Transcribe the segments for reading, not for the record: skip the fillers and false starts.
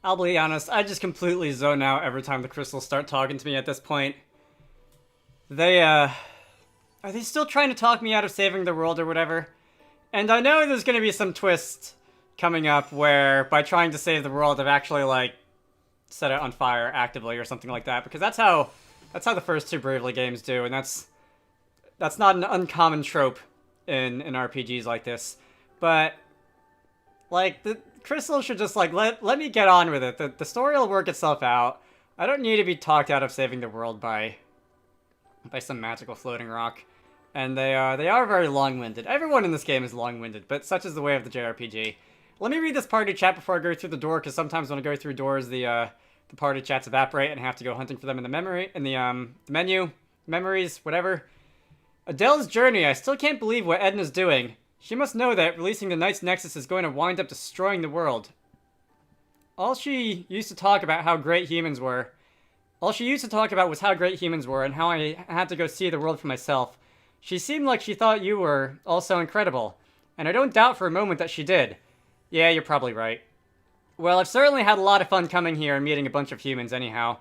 I'll be honest, I just completely zone out every time the crystals start talking to me at this point. Are they still trying to talk me out of saving the world or whatever? And I know there's gonna be some twist coming up where, by trying to save the world, I've actually, like, set it on fire actively or something like that, because that's how the first two Bravely games do, and that's not an uncommon trope in RPGs like this. But, like, the crystals should just, like, let me get on with it. The story will work itself out. I don't need to be talked out of saving the world by some magical floating rock. And they are very long-winded. Everyone in this game is long-winded, but such is the way of the JRPG. Let me read this party chat before I go through the door, because sometimes when I go through doors, the party chats evaporate and I have to go hunting for them in the menu, memories, whatever. Adele's journey. I still can't believe what Edna's doing. She must know that releasing the Knight's Nexus is going to wind up destroying the world. All she used to talk about how great humans were. All she used to talk about was how great humans were and how I had to go see the world for myself. She seemed like she thought you were also incredible, and I don't doubt for a moment that she did. Yeah, you're probably right. Well, I've certainly had a lot of fun coming here and meeting a bunch of humans anyhow.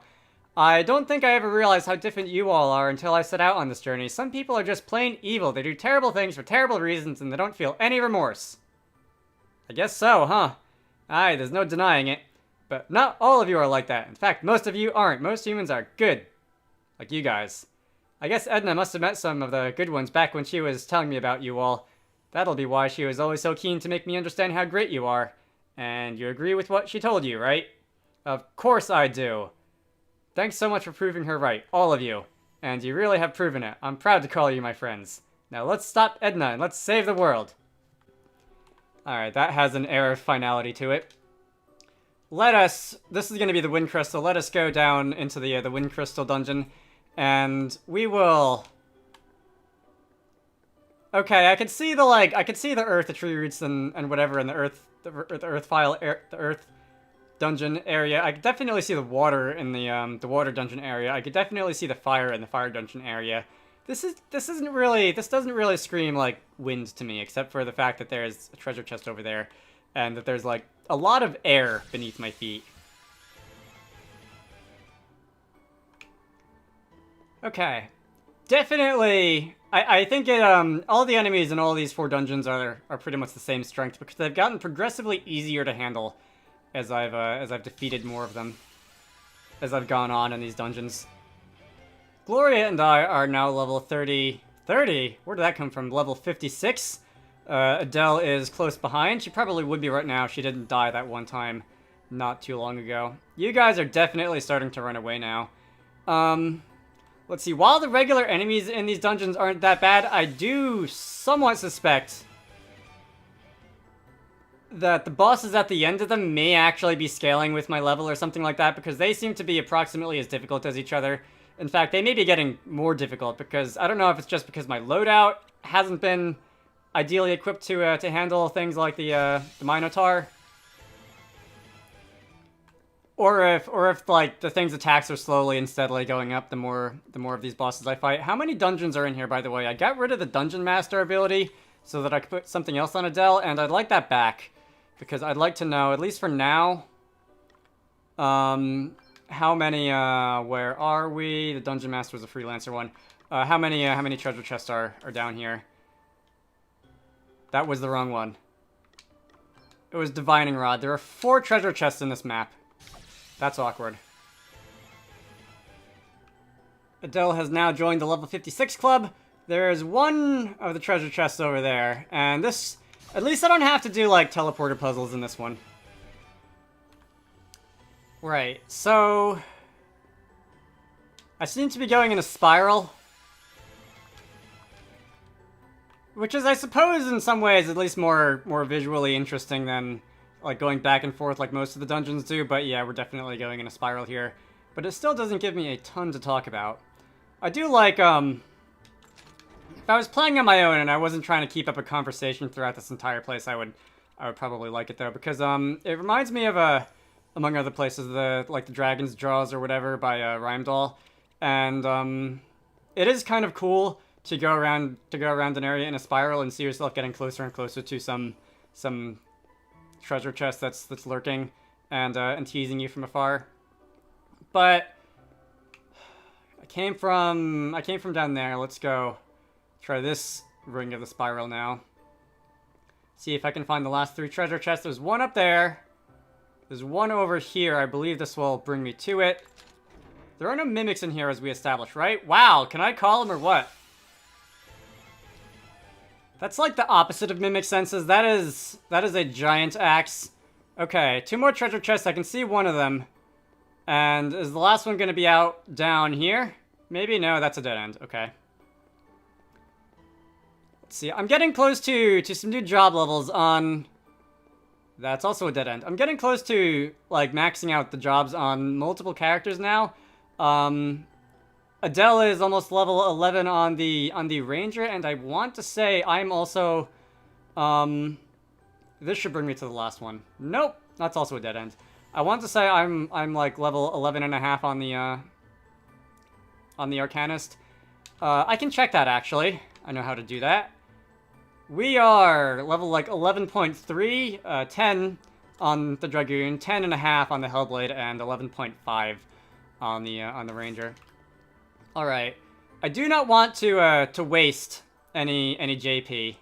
I don't think I ever realized how different you all are until I set out on this journey. Some people are just plain evil. They do terrible things for terrible reasons and they don't feel any remorse. I guess so, huh? Aye, there's no denying it. But not all of you are like that. In fact, most of you aren't. Most humans are good. Like you guys. I guess Edna must have met some of the good ones back when she was telling me about you all. That'll be why she was always so keen to make me understand how great you are. And you agree with what she told you, right? Of course I do. Thanks so much for proving her right, all of you. And you really have proven it. I'm proud to call you my friends. Now let's stop Edna and let's save the world. Alright, that has an air of finality to it. This is going to be the Wind Crystal. Let us go down into the Wind Crystal dungeon. And we will... Okay, I could see the earth, the tree roots, and whatever in the earth dungeon area. I could definitely see the water in the water dungeon area. I could definitely see the fire in the fire dungeon area. This doesn't really scream like wind to me, except for the fact that there's a treasure chest over there, and that there's like a lot of air beneath my feet. Okay. Definitely, I think all the enemies in all these 4 dungeons are pretty much the same strength, because they've gotten progressively easier to handle as I've defeated more of them as I've gone on in these dungeons. Gloria and I are now level 30. 30? Where did that come from? Level 56? Adele is close behind. She probably would be right now if she didn't die that one time not too long ago. You guys are definitely starting to run away now. Let's see. While the regular enemies in these dungeons aren't that bad, I do somewhat suspect that the bosses at the end of them may actually be scaling with my level or something like that, because they seem to be approximately as difficult as each other. In fact, they may be getting more difficult, because I don't know if it's just because my loadout hasn't been ideally equipped to handle things like the Minotaur, or if like the thing's attacks are slowly and steadily going up the more of these bosses I fight. How many dungeons are in here, by the way? I got rid of the Dungeon Master ability so that I could put something else on Adele, and I'd like that back, because I'd like to know, at least for now, how many, where are we? The Dungeon Master was a freelancer one. How many treasure chests are down here? That was the wrong one. It was Divining Rod. There are 4 treasure chests in this map. That's awkward. Adele has now joined the level 56 club. There is one of the treasure chests over there. And this... At least I don't have to do, like, teleporter puzzles in this one. Right, so... I seem to be going in a spiral. Which is, I suppose, in some ways, at least more visually interesting than, like, going back and forth like most of the dungeons do. But yeah, we're definitely going in a spiral here. But it still doesn't give me a ton to talk about. I do like, if I was playing on my own and I wasn't trying to keep up a conversation throughout this entire place, I would probably like it, though. Because, it reminds me of, among other places, the Dragon's Jaws or whatever by, Rhymedoll. And, it is kind of cool to go around an area in a spiral and see yourself getting closer and closer to some treasure chest that's lurking. and teasing you from afar. But I came from down there. Let's go try this ring of the spiral now. See if I can find the last 3 treasure chests. There's one up there. There's one over here. I believe this will bring me to it. There are no mimics in here as we established, right? Wow, can I call them or what? That's like the opposite of mimic senses. That is a giant axe. Okay, 2 more treasure chests. I can see one of them. And is the last one going to be out down here? Maybe? No, that's a dead end. Okay. Let's see. I'm getting close to some new job levels on... That's also a dead end. I'm getting close to, like, maxing out the jobs on multiple characters now. Adele is almost level 11 on the Ranger, and I want to say I'm also... This should bring me to the last one. Nope, that's also a dead end. I want to say I'm like level 11 and a half on the Arcanist. I can check that, actually. I know how to do that. We are level like 11.3, 10 on the Dragoon, 10 and a half on the Hellblade, and 11.5 on the Ranger. All right, I do not want to waste any JP.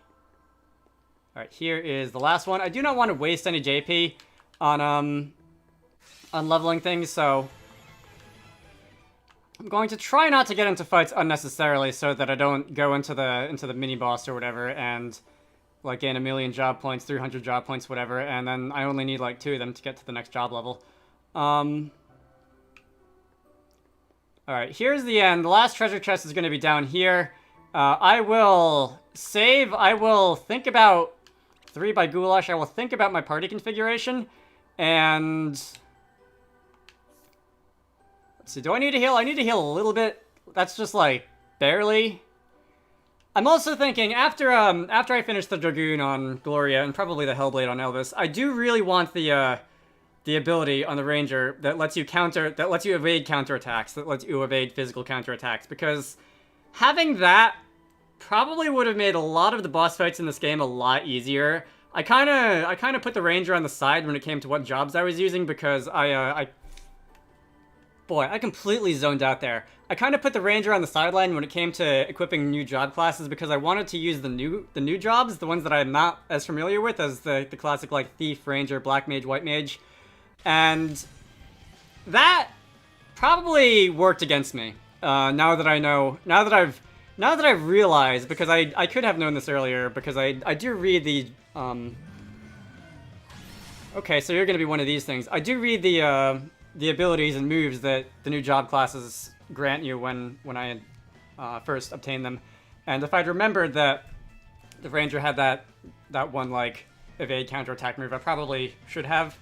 All right, here is the last one. I do not want to waste any JP on leveling things, so I'm going to try not to get into fights unnecessarily, so that I don't go into the mini boss or whatever and like gain 1,000,000 job points, 300 job points, whatever, and then I only need like 2 of them to get to the next job level. Alright, here's the end. The last treasure chest is going to be down here. I will save. I will think about 3 by Goulash. I will think about my party configuration. And... let's see, do I need to heal? I need to heal a little bit. That's just like, barely. I'm also thinking, after I finish the Dragoon on Gloria, and probably the Hellblade on Elvis, I do really want the ability on the Ranger that lets you evade counterattacks, that lets you evade physical counterattacks, because having that probably would have made a lot of the boss fights in this game a lot easier. I kind of put the Ranger on the side when it came to what jobs I was using, because Boy, I completely zoned out there. I kind of put the Ranger on the sideline when it came to equipping new job classes, because I wanted to use the new jobs, the ones that I'm not as familiar with as the classic like Thief, Ranger, Black Mage, White Mage. And that probably worked against me. Now that I've realized, because I could have known this earlier, because I do read the okay, so you're gonna be one of these things. I do read the abilities and moves that the new job classes grant you when I first obtained them. And if I'd remembered that the Ranger had that one like evade counterattack move, I probably should have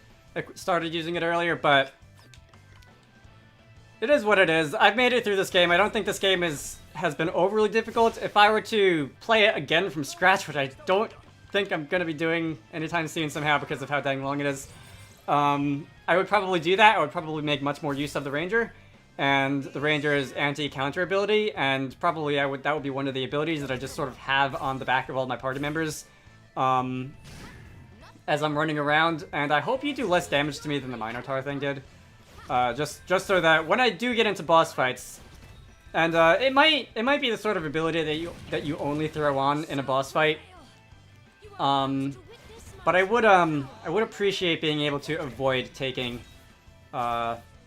started using it earlier, but it is what it is. I've made it through this game. I don't think this game has been overly difficult. If I were to play it again from scratch, which I don't think I'm going to be doing anytime soon somehow because of how dang long it is, I would probably do that. I would probably make much more use of the Ranger and the Ranger's anti-counter ability, and probably that would be one of the abilities that I just sort of have on the back of all my party members as I'm running around. And I hope you do less damage to me than the Minotaur thing did. Just so that when I do get into boss fights, and it might be the sort of ability that you only throw on in a boss fight. But I would appreciate being able to avoid taking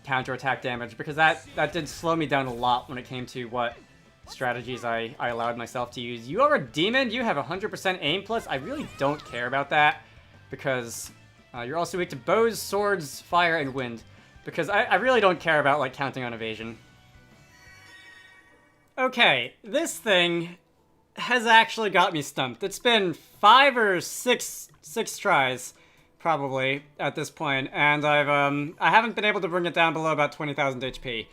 counterattack damage, because that did slow me down a lot when it came to what strategies I allowed myself to use. You are a demon, you have 100% aim plus. I really don't care about that, because you're also weak to bows, swords, fire, and wind. Because I really don't care about like counting on evasion. Okay, this thing has actually got me stumped. It's been 5 or 6 tries, probably, at this point, and I haven't been able to bring it down below about 20,000 HP.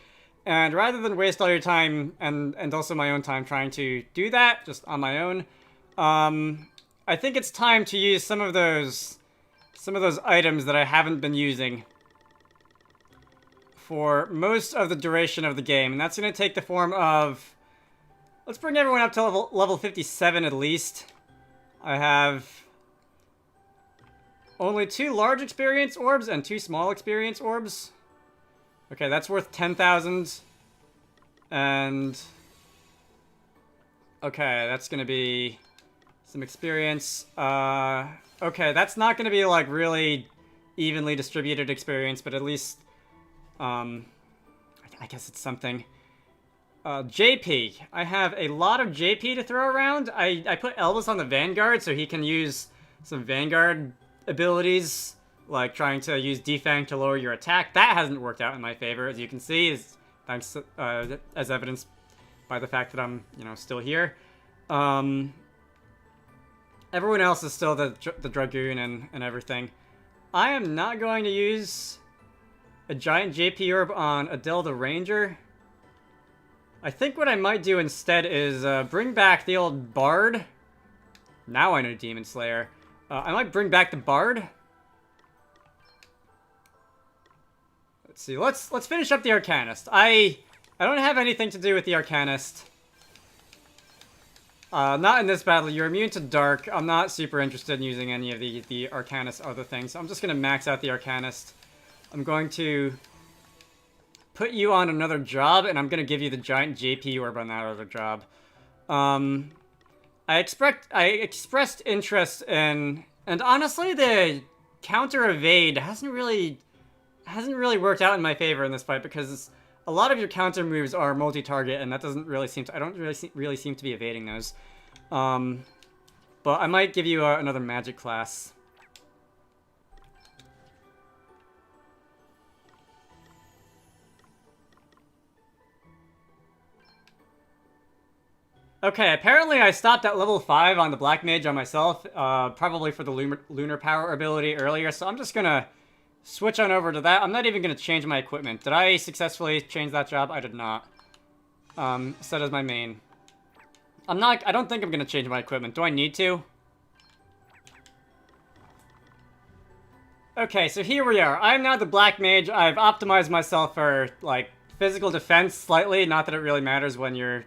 And rather than waste all your time, and also my own time trying to do that, just on my own, I think it's time to use some of those items that I haven't been using for most of the duration of the game, and that's going to take the form of... let's bring everyone up to level 57 at least. I have Only 2 large experience orbs and 2 small experience orbs. Okay, that's worth 10,000. And... okay, that's gonna be some experience. Okay, that's not gonna be, like, really evenly distributed experience, but at least, I guess it's something. JP. I have a lot of JP to throw around. I put Elvis on the Vanguard so he can use some Vanguard abilities, like trying to use Defang to lower your attack. That hasn't worked out in my favor, as you can see, thanks as evidenced by the fact that I'm, you know, still here. Everyone else is still the Dragoon and everything. I am not going to use a giant JP orb on Adele the Ranger. I think what I might do instead is bring back the old Bard. Now I know Demon Slayer. I might bring back the Bard. Let's see. Let's finish up the Arcanist. I don't have anything to do with the Arcanist. Not in this battle. You're immune to Dark. I'm not super interested in using any of the Arcanist other things. So I'm just going to max out the Arcanist. I'm going to put you on another job, and I'm going to give you the giant JP orb on that other job. I expressed interest in... and honestly, the counter evade hasn't really worked out in my favor in this fight, because a lot of your counter moves are multi-target, and that doesn't really seem to... I don't really seem to be evading those. But I might give you another magic class. Okay, apparently I stopped at level 5 on the Black Mage on myself, probably for the Lunar Power ability earlier, so I'm just gonna switch on over to that. I'm not even gonna change my equipment. Did I successfully change that job? I did not. Set as my main. I don't think I'm gonna change my equipment. Do I need to? Okay, so here we are. I'm now the Black Mage. I've optimized myself for, like, physical defense slightly. Not that it really matters when you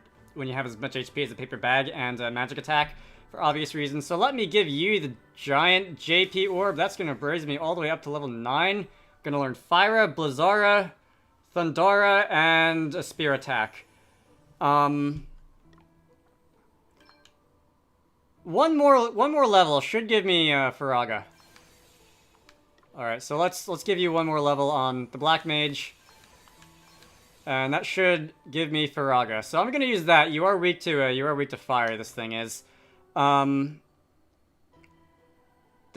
have as much HP as a paper bag, and magic attack for obvious reasons. So let me give you the giant JP orb. That's going to raise me all the way up to level 9. Going to learn Fyra, Blizzara, Thundara, and a Spear attack. One more level should give me Faraga. Alright, so let's give you one more level on the Black Mage. And that should give me Faraga. So I'm gonna use that. You are weak to fire, this thing is. The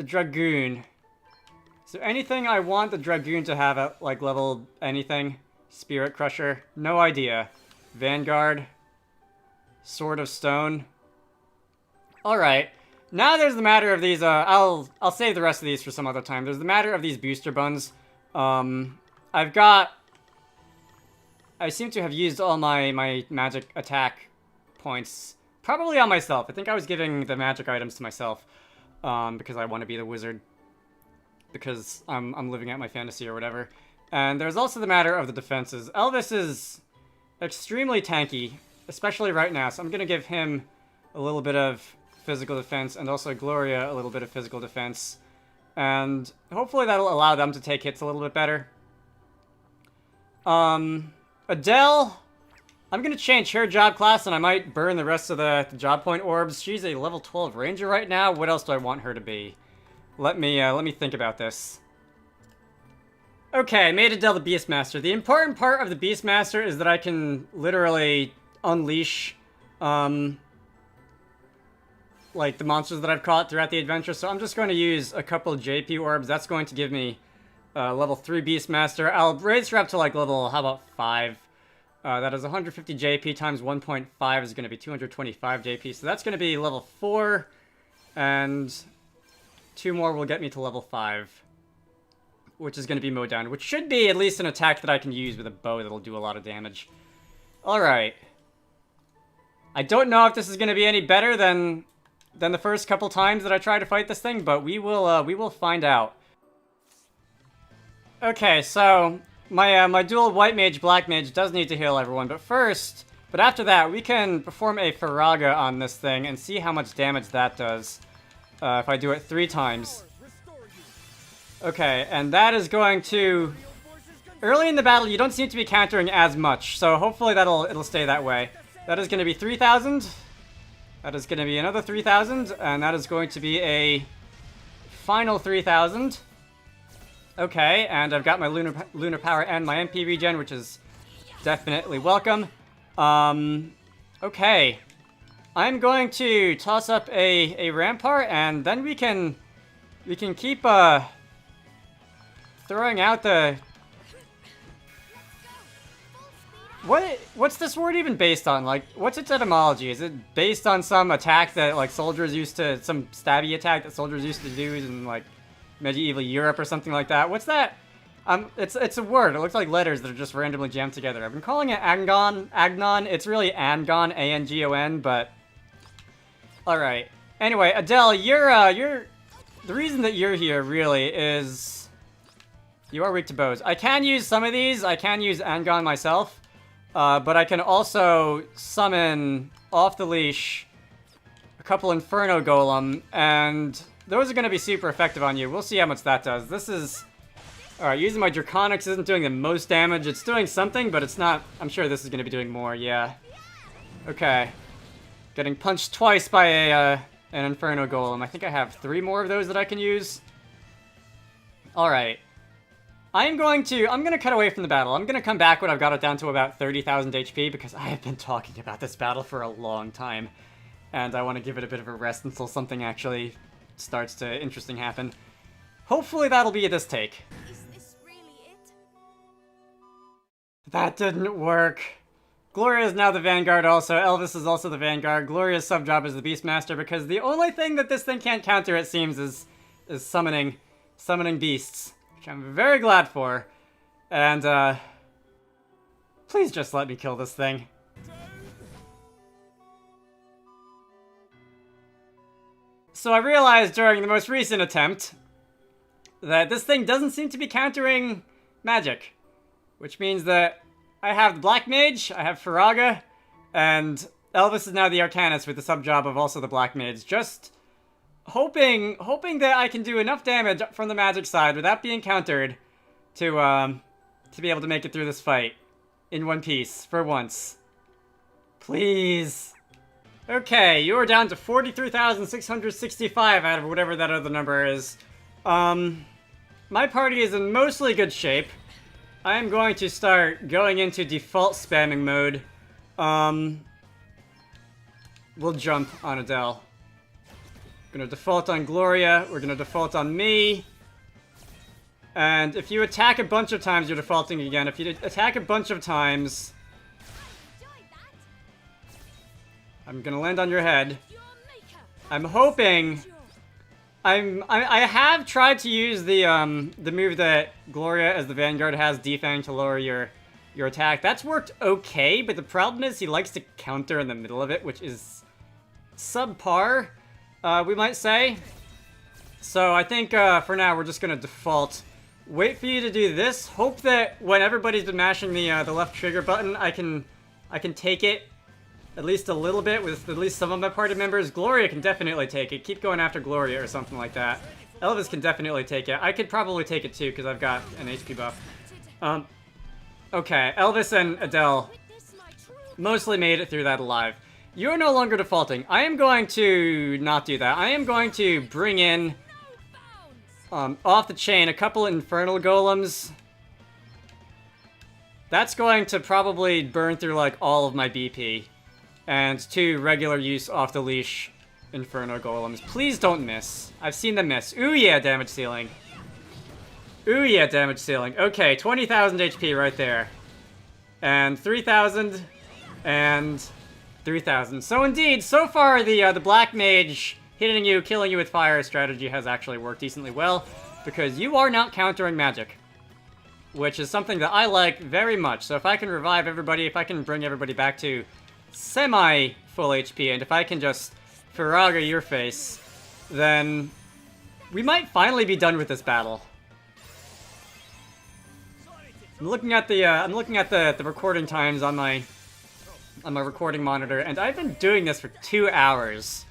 Dragoon. So anything I want the Dragoon to have at, like, level anything. Spirit Crusher. No idea. Vanguard. Sword of Stone. Alright. Now there's the matter of these, I'll save the rest of these for some other time. There's the matter of these booster buns. I seem to have used all my magic attack points. Probably on myself. I think I was giving the magic items to myself. Because I want to be the wizard. Because I'm living out my fantasy or whatever. And there's also the matter of the defenses. Elvis is extremely tanky. Especially right now. So I'm going to give him a little bit of physical defense. And also Gloria a little bit of physical defense. And hopefully that'll allow them to take hits a little bit better. Adele, I'm going to change her job class, and I might burn the rest of the job point orbs. She's a level 12 ranger right now. What else do I want her to be? Let me think about this. Okay, I made Adele the Beastmaster. The important part of the Beastmaster is that I can literally unleash, like, the monsters that I've caught throughout the adventure. So I'm just going to use a couple of JP orbs. That's going to give me level 3 Beastmaster. I'll raise her up to, like, level, how about 5? That is 150 JP times 1.5 is going to be 225 JP. So that's going to be level 4. And 2 more will get me to level 5. Which is going to be mowed down. Which should be at least an attack that I can use with a bow that'll do a lot of damage. Alright. I don't know if this is going to be any better than the first couple times that I try to fight this thing. But we will find out. Okay, so my dual white mage, black mage does need to heal everyone, but after that, we can perform a Faraga on this thing and see how much damage that does if I do it 3 times. Okay, and that is going to... Early in the battle, you don't seem to be countering as much, so hopefully it'll stay that way. That is going to be 3,000. That is going to be another 3,000, and that is going to be a final 3,000. Okay, and I've got my lunar power and my MP regen, which is definitely welcome. Okay. I'm going to toss up a rampart, and then we can keep throwing out the... What's this word even based on? Like, what's its etymology? Is it based on some attack that, like, soldiers used to... Some stabby attack that soldiers used to do in, like, medieval Europe or something like that? What's that? It's a word. It looks like letters that are just randomly jammed together. I've been calling it Agnon. It's really Angon, A-N-G-O-N, but... Alright. Anyway, Adele, you're... The reason that you're here, really, is... You are weak to bows. I can use some of these. I can use Angon myself. But I can also summon off the leash a couple Inferno Golem, and those are going to be super effective on you. We'll see how much that does. This is... Alright, using my Draconics isn't doing the most damage. It's doing something, but it's not... I'm sure this is going to be doing more, yeah. Okay. Getting punched twice by an Inferno Golem. I think I have 3 more of those that I can use. Alright. I'm gonna cut away from the battle. I'm gonna come back when I've got it down to about 30,000 HP, because I have been talking about this battle for a long time. And I want to give it a bit of a rest until something actually starts to interesting happen. Hopefully that'll be this take. Is this really it? That didn't work. Gloria is now the Vanguard also. Elvis is also the Vanguard. Gloria's sub-job is the Beastmaster, because the only thing that this thing can't counter, it seems, is summoning beasts. Which I'm very glad for. And, please just let me kill this thing. So I realized during the most recent attempt that this thing doesn't seem to be countering magic. Which means that I have the Black Mage, I have Faraga, and Elvis is now the Arcanist with the sub-job of also the Black Mage. Just hoping that I can do enough damage from the magic side without being countered to be able to make it through this fight in one piece for once. Please. Okay, you are down to 43,665 out of whatever that other number is. My party is in mostly good shape. I am going to start going into default spamming mode. We'll jump on Adele. Gonna default on Gloria, we're gonna default on me. And if you attack a bunch of times, you're defaulting again. If you attack a bunch of times... I'm gonna land on your head. I'm hoping... I have tried to use the move that Gloria as the Vanguard has, Defang, to lower your attack. That's worked okay, but the problem is he likes to counter in the middle of it, which is subpar. We might say. So I think for now we're just gonna default. Wait for you to do this. Hope that when everybody's been mashing the left trigger button, I can take it at least a little bit with at least some of my party members. Gloria can definitely take it. Keep going after Gloria or something like that. Elvis can definitely take it. I could probably take it too because I've got an HP buff. Okay, Elvis and Adele mostly made it through that alive. You're no longer defaulting. I am going to not do that. I am going to bring in, off the chain, a couple Infernal Golems. That's going to probably burn through, like, all of my BP. And 2 regular use off-the-leash Inferno Golems. Please don't miss. I've seen them miss. Ooh yeah, damage ceiling. Ooh yeah, damage ceiling. Okay, 20,000 HP right there. And 3,000. And 3,000. So indeed, so far the Black Mage hitting you, killing you with fire strategy has actually worked decently well, because you are not countering magic, which is something that I like very much. So if I can revive everybody, if I can bring everybody back to semi-full HP, and if I can just Faraga your face, then we might finally be done with this battle. I'm looking at the recording times on my recording monitor, and I've been doing this for 2 hours.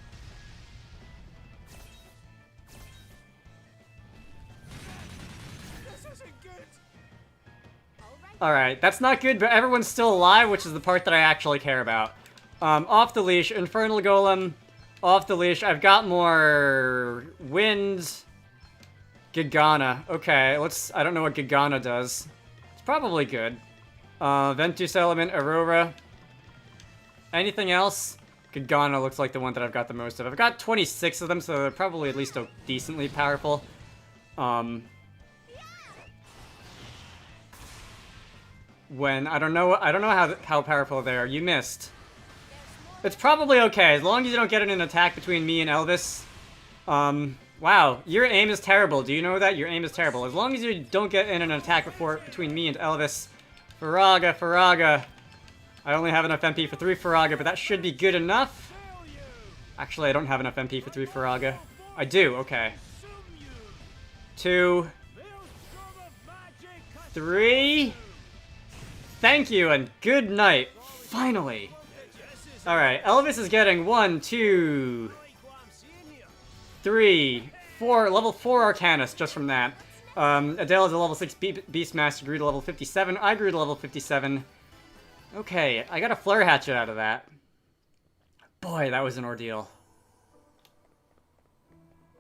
Alright, that's not good, but everyone's still alive, which is the part that I actually care about. Off the leash, Infernal Golem. Off the leash, I've got more... Wind... Gigana. Okay, I don't know what Gigana does. It's probably good. Ventus Element, Aurora. Anything else? Gigana looks like the one that I've got the most of. I've got 26 of them, so they're probably at least decently powerful. When I don't know how powerful they are. You missed. It's probably okay as long as you don't get in an attack between me and Elvis. Wow, your aim is terrible. Do you know that? Your aim is terrible. As long as you don't get in an attack between me and Elvis. Faraga. I only have enough MP for 3 Faraga, but that should be good enough. Actually, I don't have enough MP for 3 Faraga. I do, okay. 2, 3. Thank you, and good night. Finally. Alright, Elvis is getting 1, 2, 3, 4, level 4 Arcanist just from that. Adele is a level 6 Beastmaster, grew to level 57. I grew to level 57. Okay, I got a Flare Hatchet out of that. Boy, that was an ordeal.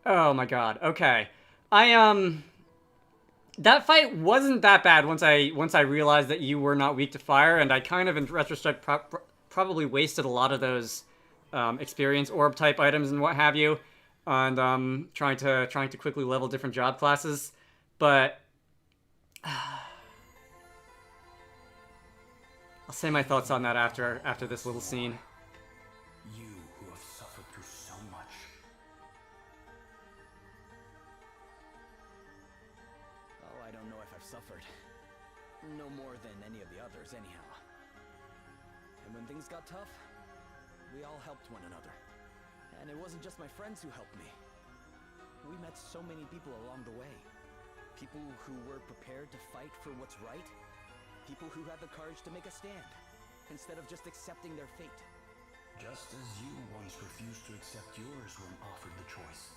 Oh my god, okay. That fight wasn't that bad once I realized that you were not weak to fire, and I kind of, in retrospect, probably wasted a lot of those experience orb type items and what have you, and trying to quickly level different job classes. But I'll say my thoughts on that after this little scene. You who have suffered through so much. Oh, I don't know if I've suffered. No more than any of the others, anyhow. And when things got tough, we all helped one another. And it wasn't just my friends who helped me. We met so many people along the way. People who were prepared to fight for what's right. People who had the courage to make a stand, instead of just accepting their fate. Just as you once refused to accept yours when offered the choice.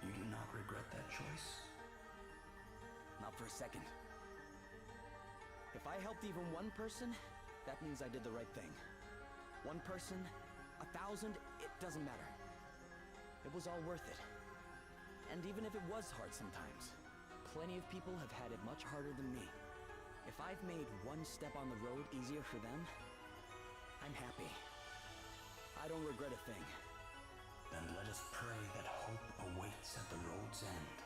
You do not regret that choice? Not for a second. If I helped even one person, that means I did the right thing. One person, 1,000, it doesn't matter. It was all worth it. And even if it was hard sometimes, plenty of people have had it much harder than me. If I've made one step on the road easier for them, I'm happy. I don't regret a thing. Then let us pray that hope awaits at the road's end.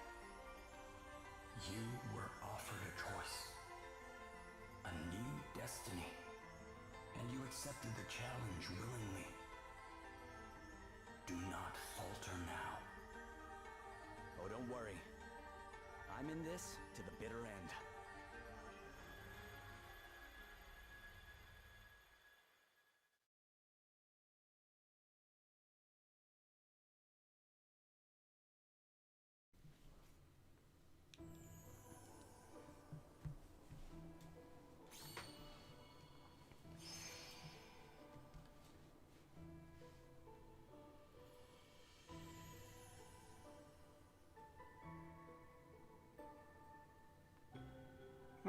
You were offered a choice. A new destiny. And you accepted the challenge willingly. Do not falter now. Oh, don't worry. I'm in this to the bitter end.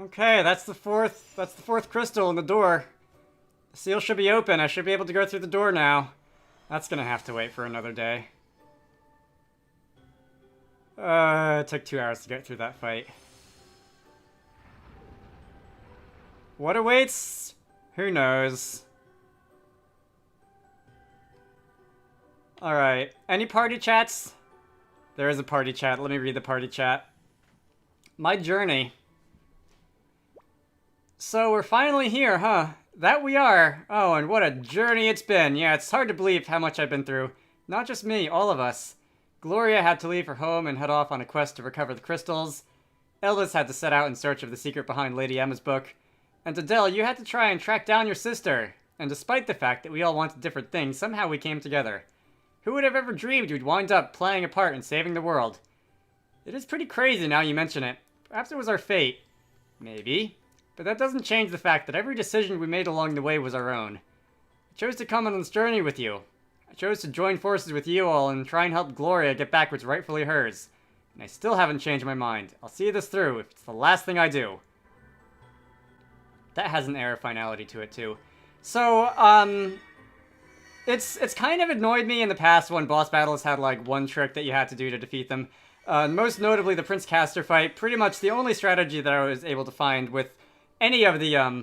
Okay, that's the fourth crystal in the door. The seal should be open. I should be able to go through the door now. That's gonna have to wait for another day. It took 2 hours to get through that fight. What awaits? Who knows? Alright, any party chats? There is a party chat. Let me read the party chat. My journey. So we're finally here, huh? That we are. Oh, and what a journey it's been. Yeah, it's hard to believe how much I've been through. Not just me, all of us. Gloria had to leave her home and head off on a quest to recover the crystals. Elvis had to set out in search of the secret behind Lady Emma's book. And Adele, you had to try and track down your sister. And despite the fact that we all wanted different things, somehow we came together. Who would have ever dreamed we'd wind up playing a part in saving the world? It is pretty crazy now you mention it. Perhaps it was our fate. Maybe. But that doesn't change the fact that every decision we made along the way was our own. I chose to come on this journey with you. I chose to join forces with you all and try and help Gloria get back what's rightfully hers. And I still haven't changed my mind. I'll see this through if it's the last thing I do. That has an air of finality to it, too. So, it's kind of annoyed me in the past when boss battles had, like, one trick that you had to do to defeat them. Most notably, the Prince Caster fight. Pretty much the only strategy that I was able to find with any of the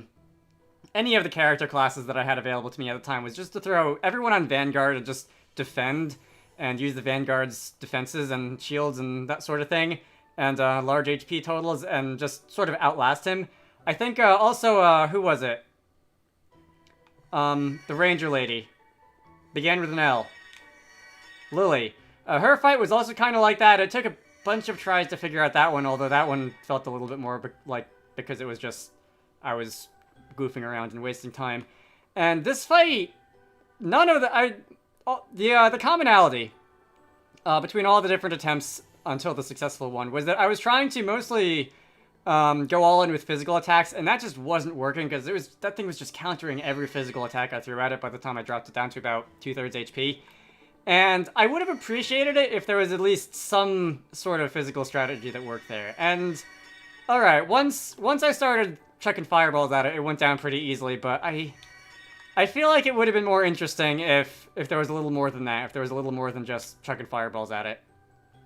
character classes that I had available to me at the time was just to throw everyone on Vanguard and just defend and use the Vanguard's defenses and shields and that sort of thing, and large HP totals, and just sort of outlast him. I think also, who was it? The Ranger lady. Began with an L. Lily. Her fight was also kind of like that. It took a bunch of tries to figure out that one, although that one felt a little bit more like, because it was just, I was goofing around and wasting time. And this fight, none of the commonality between all the different attempts until the successful one was that I was trying to mostly go all in with physical attacks, and that just wasn't working because that thing was just countering every physical attack I threw at it by the time I dropped it down to about 2/3 HP. And I would have appreciated it if there was at least some sort of physical strategy that worked there. And alright, once I started chucking fireballs at it, it went down pretty easily, but I feel like it would have been more interesting if there was a little more than that, if there was a little more than just chucking fireballs at it.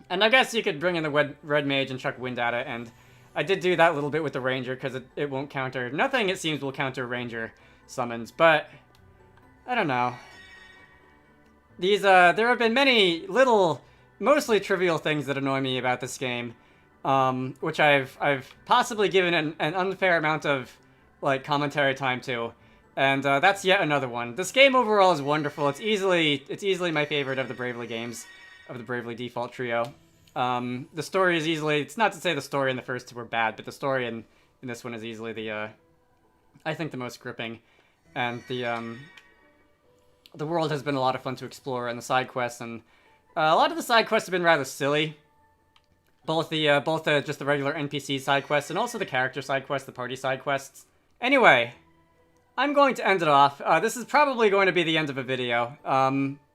And I guess you could bring in the red mage and chuck wind at it, and I did do that little bit with the ranger, because it won't counter. Nothing, it seems, will counter ranger summons, but I don't know. There have been many little, mostly trivial things that annoy me about this game, which I've possibly given an unfair amount of, like, commentary time to, and that's yet another one. This game overall is wonderful. It's easily my favorite of the Bravely games, of the Bravely default trio. The story is easily, it's not to say the story in the first two were bad, but the story in this one is easily I think the most gripping, and the world has been a lot of fun to explore, and the side quests, and a lot of the side quests have been rather silly. Both just the regular NPC side quests, and also the character side quests, the party side quests. Anyway, I'm going to end it off. This is probably going to be the end of a video.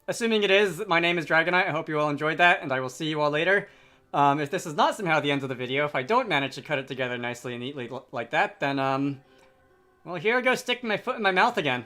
Assuming it is, my name is Dragonite. I hope you all enjoyed that, and I will see you all later. If this is not somehow the end of the video, if I don't manage to cut it together nicely and neatly like that, then, well, here I go sticking my foot in my mouth again.